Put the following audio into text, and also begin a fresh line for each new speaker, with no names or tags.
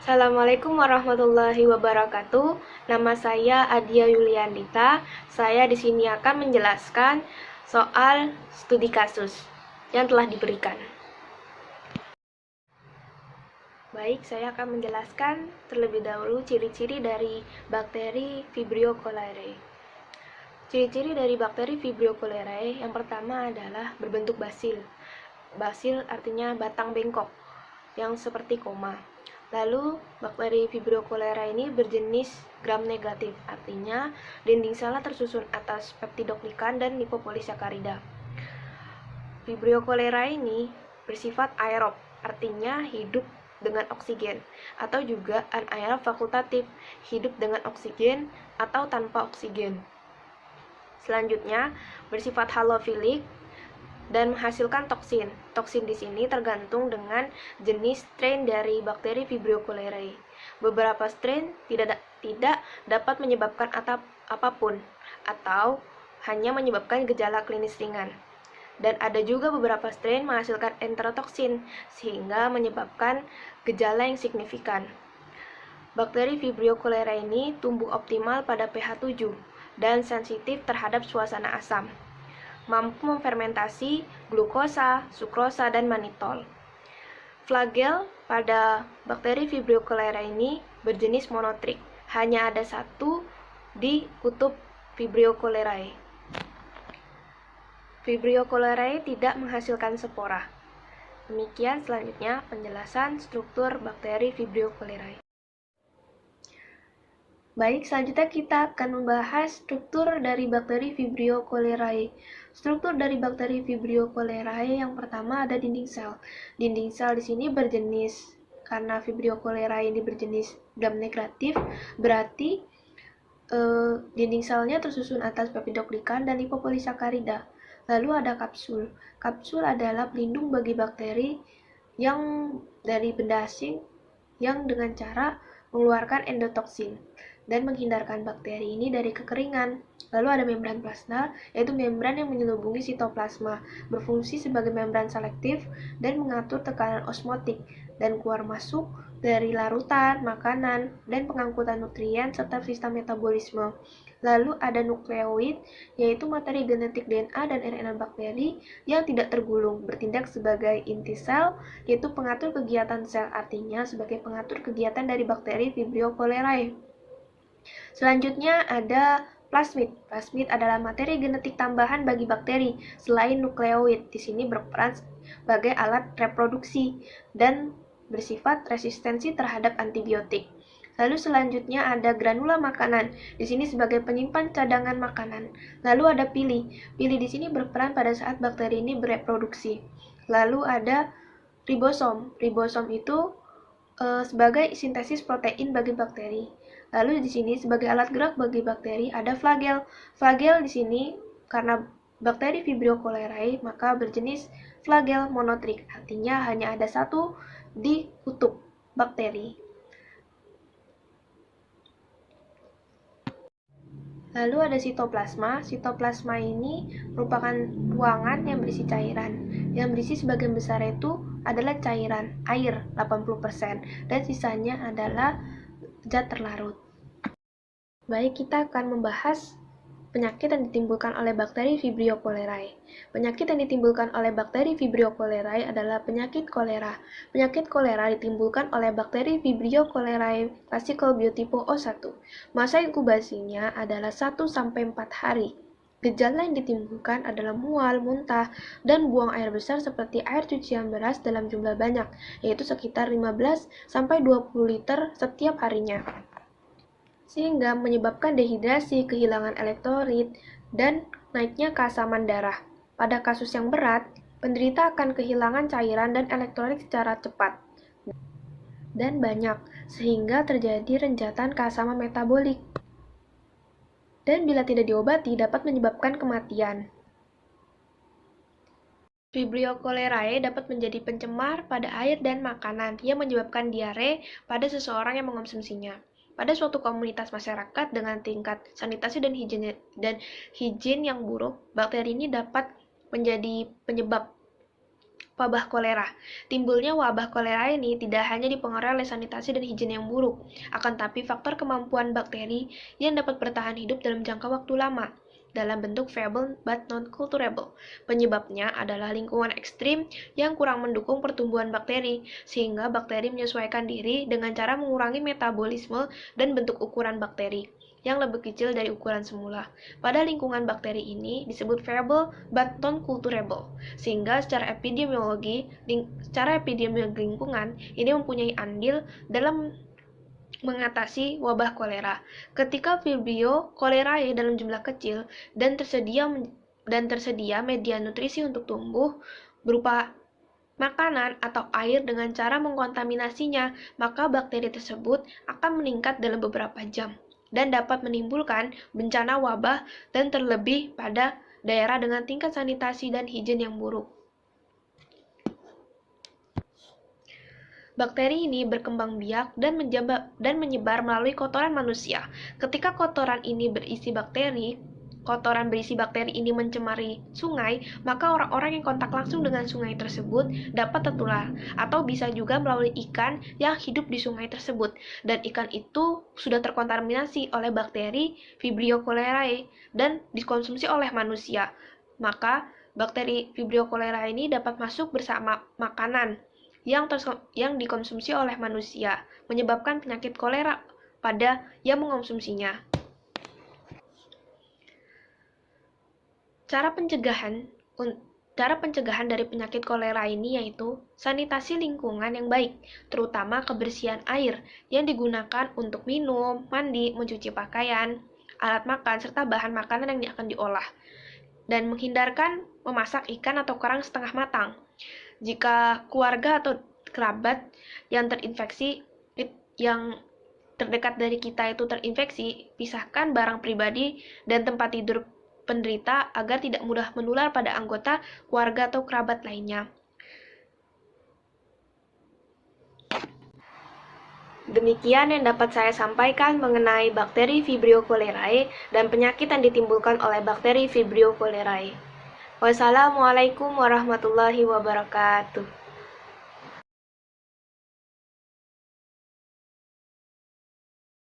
Assalamualaikum warahmatullahi wabarakatuh. Nama saya Adia Yuliandita. Saya di sini akan menjelaskan soal studi kasus yang telah diberikan. Baik, saya akan menjelaskan terlebih dahulu ciri-ciri dari bakteri Vibrio cholerae. Ciri-ciri dari bakteri Vibrio cholerae yang pertama adalah berbentuk basil. Basil artinya batang bengkok yang seperti koma. Lalu, bakteri Vibrio cholerae ini berjenis gram negatif, artinya dinding selnya tersusun atas peptidoglikan dan lipopolisakarida. Vibrio cholerae ini bersifat aerob, artinya hidup dengan oksigen, atau juga anaerob fakultatif, hidup dengan oksigen atau tanpa oksigen. Selanjutnya, bersifat halofilik dan menghasilkan toksin. Toksin di sini tergantung dengan jenis strain dari bakteri Vibrio cholerae. Beberapa strain tidak dapat menyebabkan apapun atau hanya menyebabkan gejala klinis ringan. Dan ada juga beberapa strain menghasilkan enterotoksin sehingga menyebabkan gejala yang signifikan. Bakteri Vibrio cholerae ini tumbuh optimal pada pH 7 dan sensitif terhadap suasana asam. Mampu memfermentasi glukosa, sukrosa, dan manitol. Flagel pada bakteri Vibrio cholerae ini berjenis monotrik. Hanya ada satu di kutub Vibrio cholerae. Vibrio cholerae tidak menghasilkan spora. Demikian selanjutnya penjelasan struktur bakteri Vibrio cholerae. Baik, selanjutnya kita akan membahas struktur dari bakteri Vibrio cholerae. Struktur dari bakteri Vibrio cholerae yang pertama ada dinding sel. Dinding sel di sini berjenis, karena Vibrio cholerae ini berjenis gram negatif, berarti dinding selnya tersusun atas peptidoglikan dan lipopolisakarida. Lalu ada kapsul. Kapsul adalah pelindung bagi bakteri yang dari benda asing yang dengan cara mengeluarkan endotoksin dan menghindarkan bakteri ini dari kekeringan. Lalu ada membran plasma, yaitu membran yang menyelubungi sitoplasma, berfungsi sebagai membran selektif dan mengatur tekanan osmotik dan keluar masuk dari larutan, makanan, dan pengangkutan nutrien serta sistem metabolisme. Lalu ada nukleoid, yaitu materi genetik DNA dan RNA bakteri yang tidak tergulung, bertindak sebagai inti sel, yaitu pengatur kegiatan sel, artinya sebagai pengatur kegiatan dari bakteri Vibrio cholerae. Selanjutnya ada plasmid. Plasmid adalah materi genetik tambahan bagi bakteri selain nukleoid. Di sini berperan sebagai alat reproduksi dan bersifat resistensi terhadap antibiotik. Lalu selanjutnya ada granula makanan. Di sini sebagai penyimpan cadangan makanan. Lalu ada pili. Pili di sini berperan pada saat bakteri ini bereproduksi. Lalu ada ribosom. Ribosom itu sebagai sintesis protein bagi bakteri. Lalu di sini sebagai alat gerak bagi bakteri ada flagel. Flagel di sini karena bakteri Vibrio cholerae maka berjenis flagel monotrik, artinya hanya ada satu di kutub bakteri. Lalu ada sitoplasma. Sitoplasma ini merupakan ruangan yang berisi cairan. Yang berisi sebagian besar itu adalah cairan, air 80%, dan sisanya adalah zat terlarut. Baik, kita akan membahas penyakit yang ditimbulkan oleh bakteri Vibrio cholerae. Penyakit yang ditimbulkan oleh bakteri Vibrio cholerae adalah penyakit kolera. Penyakit kolera ditimbulkan oleh bakteri Vibrio cholerae fascicle biotipe O1. Masa inkubasinya adalah 1-4 hari. Gejala yang ditimbulkan adalah mual, muntah, dan buang air besar seperti air cucian beras dalam jumlah banyak, yaitu sekitar 15-20 liter setiap harinya, sehingga menyebabkan dehidrasi, kehilangan elektrolit, dan naiknya keasaman darah. Pada kasus yang berat, penderita akan kehilangan cairan dan elektrolit secara cepat dan banyak, sehingga terjadi renjatan keasaman metabolik. Dan bila tidak diobati, dapat menyebabkan kematian. Vibrio cholerae dapat menjadi pencemar pada air dan makanan yang menyebabkan diare pada seseorang yang mengonsumsinya. Pada suatu komunitas masyarakat dengan tingkat sanitasi dan higien yang buruk, bakteri ini dapat menjadi penyebab Wabah kolera. Timbulnya wabah kolera ini tidak hanya dipengaruhi oleh sanitasi dan higien yang buruk, akan tapi faktor kemampuan bakteri yang dapat bertahan hidup dalam jangka waktu lama, dalam bentuk viable but non-culturable. Penyebabnya adalah lingkungan ekstrim yang kurang mendukung pertumbuhan bakteri, sehingga bakteri menyesuaikan diri dengan cara mengurangi metabolisme dan bentuk ukuran bakteri yang lebih kecil dari ukuran semula. Pada lingkungan bakteri ini disebut variable but non-culturable, sehingga secara epidemiologi lingkungan ini mempunyai andil dalam mengatasi wabah kolera. Ketika Vibrio cholerae dalam jumlah kecil dan tersedia media nutrisi untuk tumbuh berupa makanan atau air dengan cara mengkontaminasinya, maka bakteri tersebut akan meningkat dalam beberapa jam dan dapat menimbulkan bencana wabah dan terlebih pada daerah dengan tingkat sanitasi dan higien yang buruk. Bakteri ini berkembang biak dan menyebar melalui kotoran manusia. Ketika kotoran berisi bakteri ini mencemari sungai, maka orang-orang yang kontak langsung dengan sungai tersebut dapat tertular, atau bisa juga melalui ikan yang hidup di sungai tersebut, dan ikan itu sudah terkontaminasi oleh bakteri Vibrio cholerae dan dikonsumsi oleh manusia. Maka bakteri Vibrio cholerae ini dapat masuk bersama makanan yang dikonsumsi oleh manusia, menyebabkan penyakit kolera pada yang mengonsumsinya. Cara pencegahan dari penyakit kolera ini yaitu sanitasi lingkungan yang baik, terutama kebersihan air yang digunakan untuk minum, mandi, mencuci pakaian, alat makan, serta bahan makanan yang akan diolah, dan menghindarkan memasak ikan atau kerang setengah matang. Jika keluarga atau kerabat yang terdekat dari kita itu terinfeksi, pisahkan barang pribadi dan tempat tidur penderita agar tidak mudah menular pada anggota keluarga atau kerabat lainnya. Demikian yang dapat saya sampaikan mengenai bakteri Vibrio cholerae dan penyakit yang ditimbulkan oleh bakteri Vibrio cholerae. Wassalamualaikum warahmatullahi wabarakatuh.